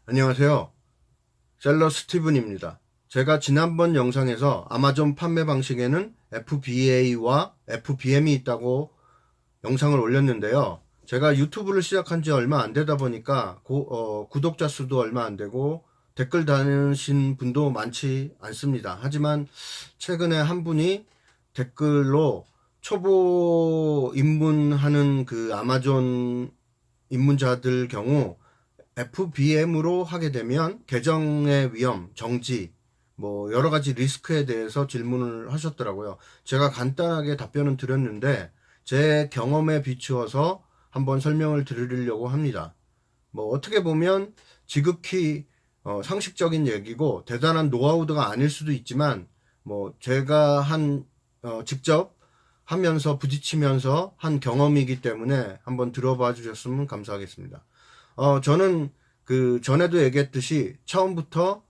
안녕하세요. 셀러 스티븐입니다. 제가 지난번 영상에서 아마존 판매 방식에는 FBA와 FBM이 있다고 영상을 올렸는데요. 제가 유튜브를 시작한 지 얼마 안 되다 보니까 구독자 수도 얼마 안 되고 댓글 다니신 분도 많지 않습니다. 하지만 최근에 한 분이 댓글로 초보 입문하는 그 아마존 입문자들 경우 FBM으로 하게 되면 계정의 위험, 정지, 뭐 여러 가지 리스크에 대해서 질문을 하셨더라고요. 제가 간단하게 답변은 드렸는데 제 경험에 비추어서 한번 설명을 드리려고 합니다. 뭐 어떻게 보면 지극히 상식적인 얘기고 대단한 노하우드가 아닐 수도 있지만 뭐 제가 직접 하면서 부딪히면서 한 경험이기 때문에 한번 들어봐 주셨으면 감사하겠습니다. 저는 그 전에도 얘기했듯이 처음부터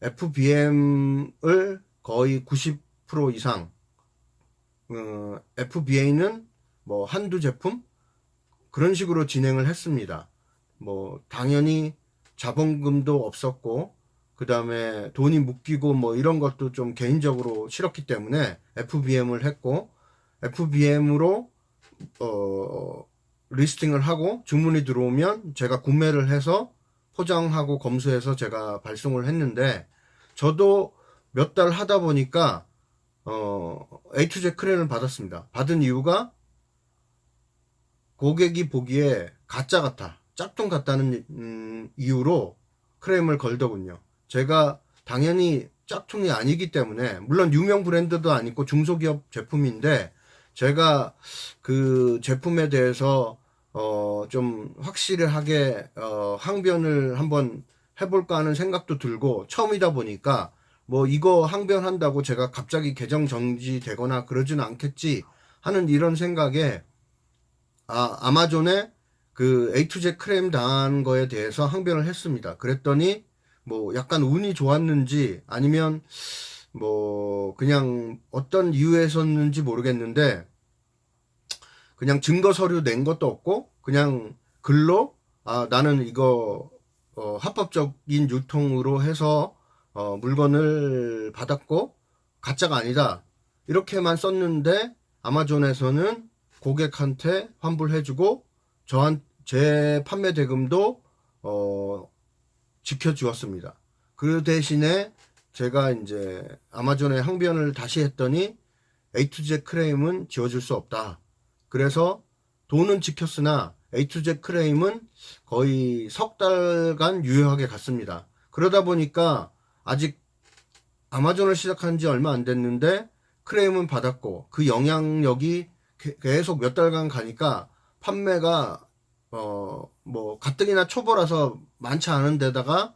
FBM을 거의 90% 이상, FBA는 뭐 한두 제품? 그런 식으로 진행을 했습니다. 뭐, 당연히 자본금도 없었고, 그 다음에 돈이 묶이고 뭐 이런 것도 좀 개인적으로 싫었기 때문에 FBM을 했고, FBM으로, 리스팅을 하고 주문이 들어오면 제가 구매를 해서 포장하고 검수해서 제가 발송을 했는데 저도 몇 달 하다 보니까 A2Z 크레인을 받았습니다. 받은 이유가 고객이 보기에 가짜 같아, 짝퉁 같다는 이유로 크레임을 걸더군요. 제가 당연히 짝퉁이 아니기 때문에 물론 유명 브랜드도 아니고 중소기업 제품인데 제가 그 제품에 대해서 좀 확실하게 항변을 한번 해볼까 하는 생각도 들고 처음이다 보니까 뭐 이거 항변한다고 제가 갑자기 계정 정지되거나 그러지는 않겠지 하는 이런 생각에 아마존에 그 A2Z 크레임 당한 거에 대해서 항변을 했습니다. 그랬더니 뭐 약간 운이 좋았는지 아니면 뭐 그냥 어떤 이유에서였는지 모르겠는데 그냥 증거 서류 낸 것도 없고 그냥 글로 나는 이거 합법적인 유통으로 해서 물건을 받았고 가짜가 아니다 이렇게만 썼는데 아마존에서는 고객한테 환불해주고 제 판매 대금도 지켜주었습니다. 그 대신에 제가 이제 아마존에 항변을 다시 했더니 A2Z 크레임은 지워줄 수 없다. 그래서 돈은 지켰으나 A2Z 크레임은 거의 석 달간 유효하게 갔습니다. 그러다 보니까 아직 아마존을 시작한 지 얼마 안 됐는데 크레임은 받았고 그 영향력이 계속 몇 달간 가니까 판매가 뭐 가뜩이나 초보라서 많지 않은 데다가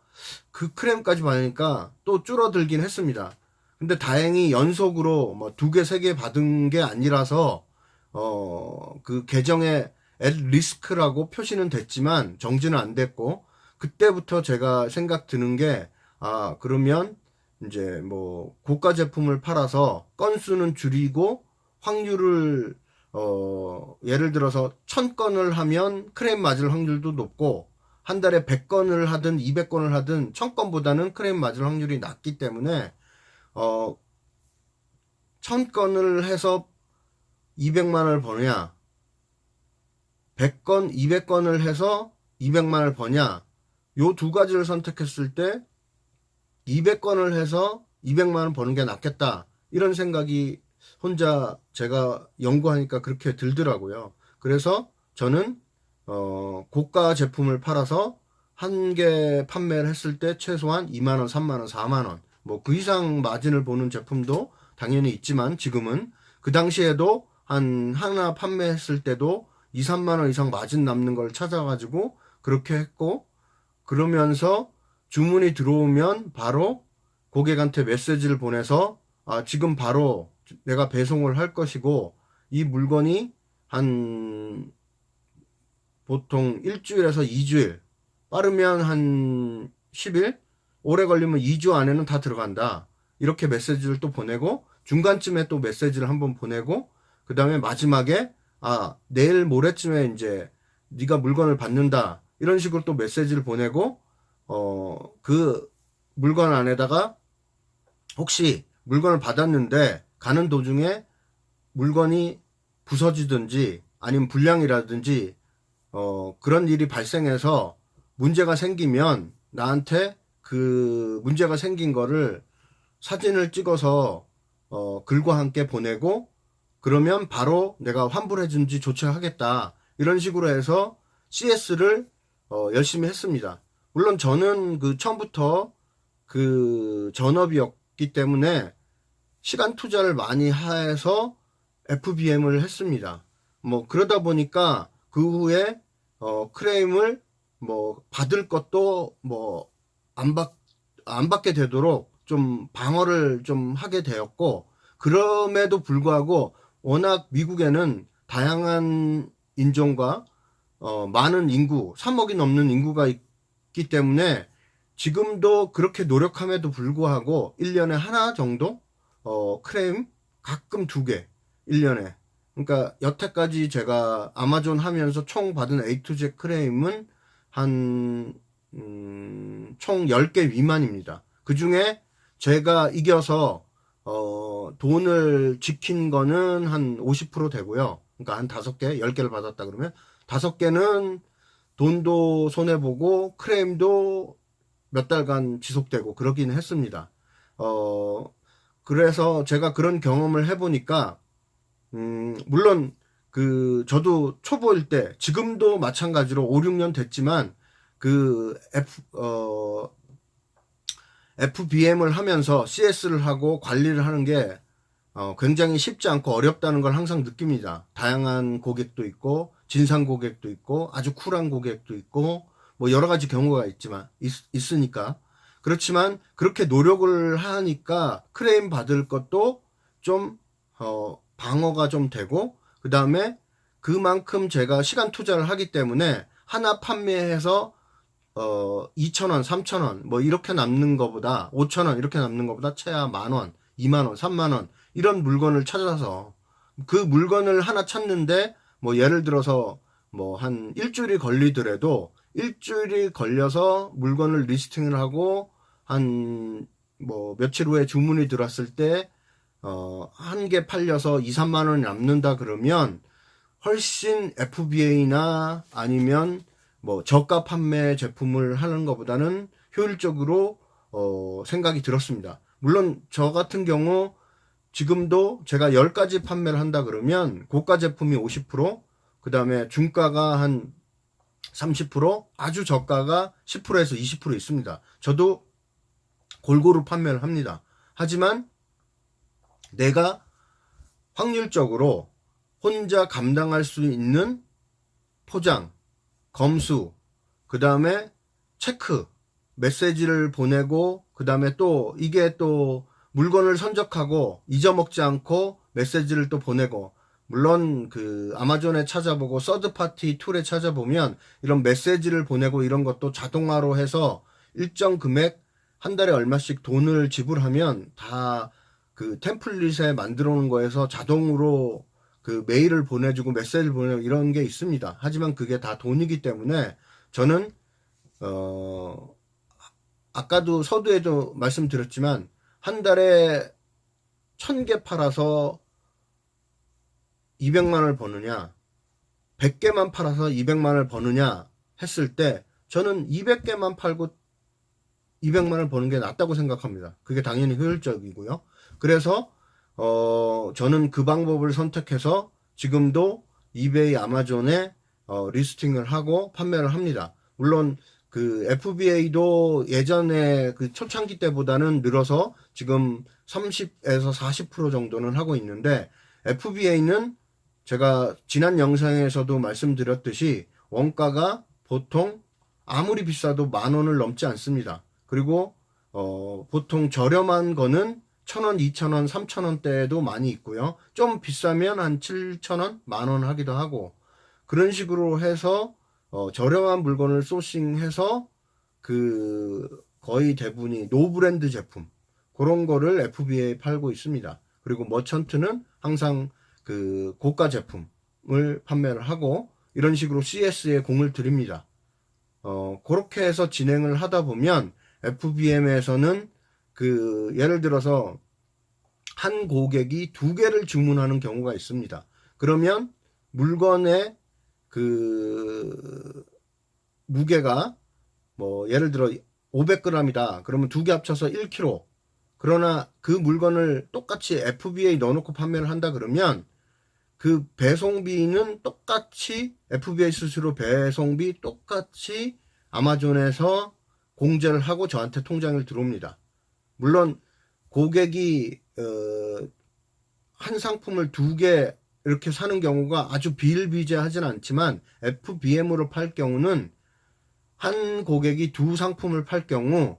그 크레임까지 받으니까 또 줄어들긴 했습니다. 근데 다행히 연속으로 뭐 2개, 3개 받은 게 아니라서 그 계정에 at risk라고 표시는 됐지만 정지는 안 됐고 그때부터 제가 생각 드는 게 그러면 이제 뭐 고가 제품을 팔아서 건수는 줄이고 확률을 예를 들어서 1000건을 하면 크레임 맞을 확률도 높고 한 달에 100건을 하든 200건을 하든 1000건보다는 크레임 맞을 확률이 낮기 때문에 1000건을 해서 200만 원을 버냐 100건 200건을 해서 200만 원을 버냐 요 두 가지를 선택했을 때 200건을 해서 200만 원 버는 게 낫겠다 이런 생각이 혼자 제가 연구하니까 그렇게 들더라고요. 그래서 저는 고가 제품을 팔아서 한 개 판매를 했을 때 최소한 2만 원, 3만 원, 4만 원 뭐 그 이상 마진을 보는 제품도 당연히 있지만 지금은 그 당시에도 하나 판매했을 때도 2, 3만 원 이상 마진 남는 걸 찾아가지고 그렇게 했고 그러면서 주문이 들어오면 바로 고객한테 메시지를 보내서 지금 바로 내가 배송을 할 것이고 이 물건이 한 보통 일주일에서 2주일 빠르면 한 10일 오래 걸리면 2주 안에는 다 들어간다 이렇게 메시지를 또 보내고 중간쯤에 또 메시지를 한번 보내고 그 다음에 마지막에 내일 모레쯤에 이제 네가 물건을 받는다 이런 식으로 또 메시지를 보내고 그 물건 안에다가 혹시 물건을 받았는데 가는 도중에 물건이 부서지든지 아니면 불량이라든지 그런 일이 발생해서 문제가 생기면 나한테 그 문제가 생긴 거를 사진을 찍어서 글과 함께 보내고, 그러면 바로 내가 환불해준지 조처하겠다, 이런 식으로 해서 CS를 열심히 했습니다. 물론 저는 그 처음부터 그 전업이었기 때문에 시간 투자를 많이 해서 FBM을 했습니다. 뭐 그러다 보니까 그 후에 크레임을 뭐 받을 것도 뭐 안 받게 되도록 좀 방어를 좀 하게 되었고, 그럼에도 불구하고 워낙 미국에는 다양한 인종과 많은 인구, 3억이 넘는 인구가 있기 때문에 지금도 그렇게 노력함에도 불구하고 1년에 하나 정도 크레임, 가끔 2개 1년에. 그러니까 여태까지 제가 아마존 하면서 총 받은 A to Z 크레임은 한 총 10개 미만입니다. 그 중에 제가 이겨서 돈을 지킨 거는 한 50% 되고요. 그러니까 한 5개, 10개를 받았다 그러면 5개는 돈도 손해보고 크레임도 몇 달간 지속되고 그러긴 했습니다. 그래서 제가 그런 경험을 해보니까 물론 저도 초보일 때, 지금도 마찬가지로 5, 6년 됐지만 FBM을 하면서 CS를 하고 관리를 하는 게 굉장히 쉽지 않고 어렵다는 걸 항상 느낍니다. 다양한 고객도 있고 진상 고객도 있고 아주 쿨한 고객도 있고 뭐 여러 가지 경우가 있으니까. 그렇지만 그렇게 노력을 하니까 크레임 받을 것도 좀 방어가 좀 되고, 그 다음에 그만큼 제가 시간 투자를 하기 때문에 하나 판매해서 2,000원, 3,000원 뭐 이렇게 남는 것보다, 5,000원 이렇게 남는 것보다 최하 10,000원, 20,000원, 30,000원 이런 물건을 찾아서, 그 물건을 하나 찾는데 뭐 예를 들어서 뭐 한 일주일이 걸리더라도 일주일이 걸려서 물건을 리스팅을 하고 한 뭐 며칠 후에 주문이 들어왔을 때 한 개 팔려서 2, 3만 원이 남는다 그러면 훨씬 FBA나 아니면 뭐 저가 판매 제품을 하는 것보다는 효율적으로 생각이 들었습니다. 물론 저 같은 경우 지금도 제가 10가지 판매를 한다 그러면 고가 제품이 50%, 그 다음에 중가가 한 30%, 아주 저가가 10%에서 20% 있습니다. 저도 골고루 판매를 합니다. 하지만 내가 확률적으로 혼자 감당할 수 있는 포장, 검수, 그 다음에 체크, 메시지를 보내고, 그 다음에 또 이게 또 물건을 선적하고 잊어먹지 않고 메시지를 또 보내고, 물론 그 아마존에 찾아보고 서드파티 툴에 찾아보면 이런 메시지를 보내고 이런 것도 자동화로 해서 일정 금액 한 달에 얼마씩 돈을 지불하면 다 그 템플릿에 만들어 놓은 거에서 자동으로 그 메일을 보내주고 메시지를 보내고 이런 게 있습니다. 하지만 그게 다 돈이기 때문에 저는 아까도 서두에도 말씀드렸지만 한 달에 1,000개 팔아서 200만원을 버느냐 100개만 팔아서 200만원을 버느냐 했을 때 저는 200개만 팔고 200만원을 버는 게 낫다고 생각합니다. 그게 당연히 효율적이고요. 그래서 저는 그 방법을 선택해서 지금도 이베이, 아마존에 리스팅을 하고 판매를 합니다. 물론 그 FBA도 예전에 그 초창기 때보다는 늘어서 지금 30에서 40% 정도는 하고 있는데, FBA는 제가 지난 영상에서도 말씀드렸듯이 원가가 보통 아무리 비싸도 10,000원을 넘지 않습니다. 그리고 보통 저렴한 거는 1,000원, 2,000원, 3,000원대에도 많이 있고요. 좀 비싸면 한 7,000원, 10,000원 하기도 하고, 그런 식으로 해서 저렴한 물건을 소싱해서 그 거의 대부분이 노브랜드 제품, 그런 거를 FBA에 팔고 있습니다. 그리고 머천트는 항상 그 고가 제품을 판매를 하고 이런 식으로 CS에 공을 들입니다. 그렇게 해서 진행을 하다 보면 FBM에서는 예를 들어서 한 고객이 2개를 주문하는 경우가 있습니다. 그러면 물건의 무게가 예를 들어 500g이다. 그러면 2개 합쳐서 1kg. 그러나 그 물건을 똑같이 FBA에 넣어놓고 판매를 한다 그러면 그 배송비는 똑같이 FBA 수수료 배송비 똑같이 아마존에서 공제를 하고 저한테 통장을 들어옵니다. 물론 고객이 한 상품을 2개 이렇게 사는 경우가 아주 비일비재하진 않지만 FBM으로 팔 경우는 한 고객이 2상품을 팔 경우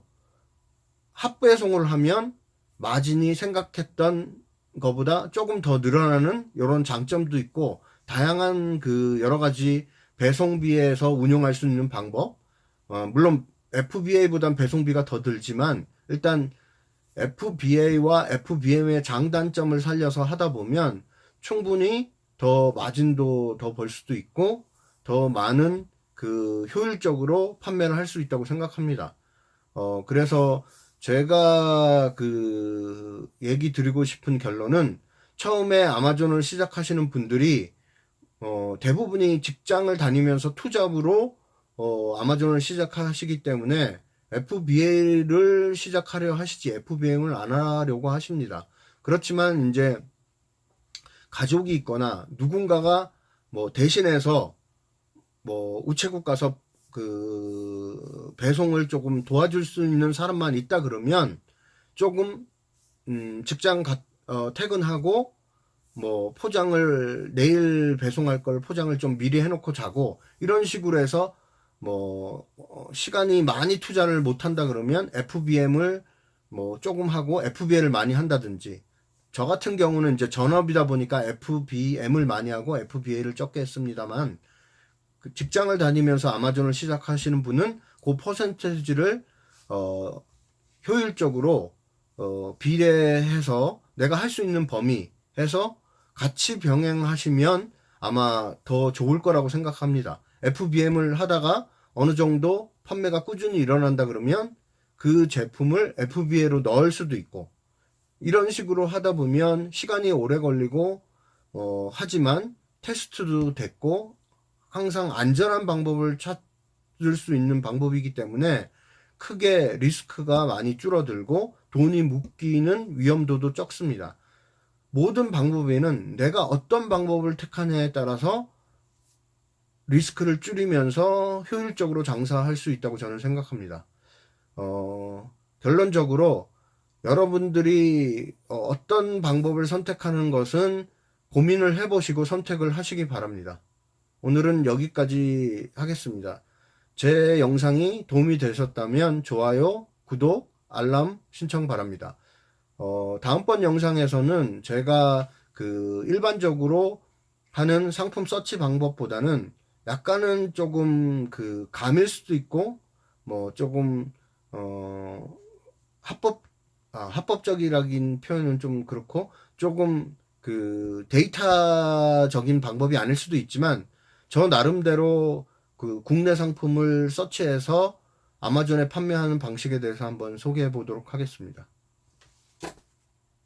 합배송을 하면 마진이 생각했던 것보다 조금 더 늘어나는 이런 장점도 있고, 다양한 여러 가지 배송비에서 운용할 수 있는 방법, 물론 FBA보단 배송비가 더 들지만 일단 FBA와 FBM의 장단점을 살려서 하다 보면 충분히 더 마진도 더 벌 수도 있고 더 많은 효율적으로 판매를 할 수 있다고 생각합니다. 그래서 제가 얘기 드리고 싶은 결론은, 처음에 아마존을 시작하시는 분들이 대부분이 직장을 다니면서 투잡으로 아마존을 시작하시기 때문에 FBA를 시작하려 하시지 FBM을 안 하려고 하십니다. 그렇지만 이제 가족이 있거나 누군가가 대신해서 우체국 가서 배송을 조금 도와줄 수 있는 사람만 있다 그러면 조금 직장 퇴근하고 포장을 내일 배송할 걸 포장을 좀 미리 해놓고 자고, 이런 식으로 해서 시간이 많이 투자를 못 한다 그러면 FBM을 조금 하고 FBA를 많이 한다든지, 저 같은 경우는 이제 전업이다 보니까 FBM을 많이 하고 FBA를 적게 했습니다만, 직장을 다니면서 아마존을 시작하시는 분은 그 퍼센테이지를 효율적으로 비례해서 내가 할 수 있는 범위 해서 같이 병행하시면 아마 더 좋을 거라고 생각합니다. FBM을 하다가 어느 정도 판매가 꾸준히 일어난다 그러면 그 제품을 FBA로 넣을 수도 있고, 이런 식으로 하다 보면 시간이 오래 걸리고 하지만 테스트도 됐고 항상 안전한 방법을 찾을 수 있는 방법이기 때문에 크게 리스크가 많이 줄어들고 돈이 묶이는 위험도도 적습니다. 모든 방법에는 내가 어떤 방법을 택하냐에 따라서 리스크를 줄이면서 효율적으로 장사할 수 있다고 저는 생각합니다. 결론적으로 여러분들이 어떤 방법을 선택하는 것은 고민을 해보시고 선택을 하시기 바랍니다. 오늘은 여기까지 하겠습니다. 제 영상이 도움이 되셨다면 좋아요, 구독, 알람 신청 바랍니다. 다음번 영상에서는 제가 일반적으로 하는 상품 서치 방법보다는 약간은 조금 감일 수도 있고 조금 합법적이라긴 표현은 좀 그렇고 조금 데이터적인 방법이 아닐 수도 있지만, 저 나름대로 국내 상품을 서치해서 아마존에 판매하는 방식에 대해서 한번 소개해 보도록 하겠습니다.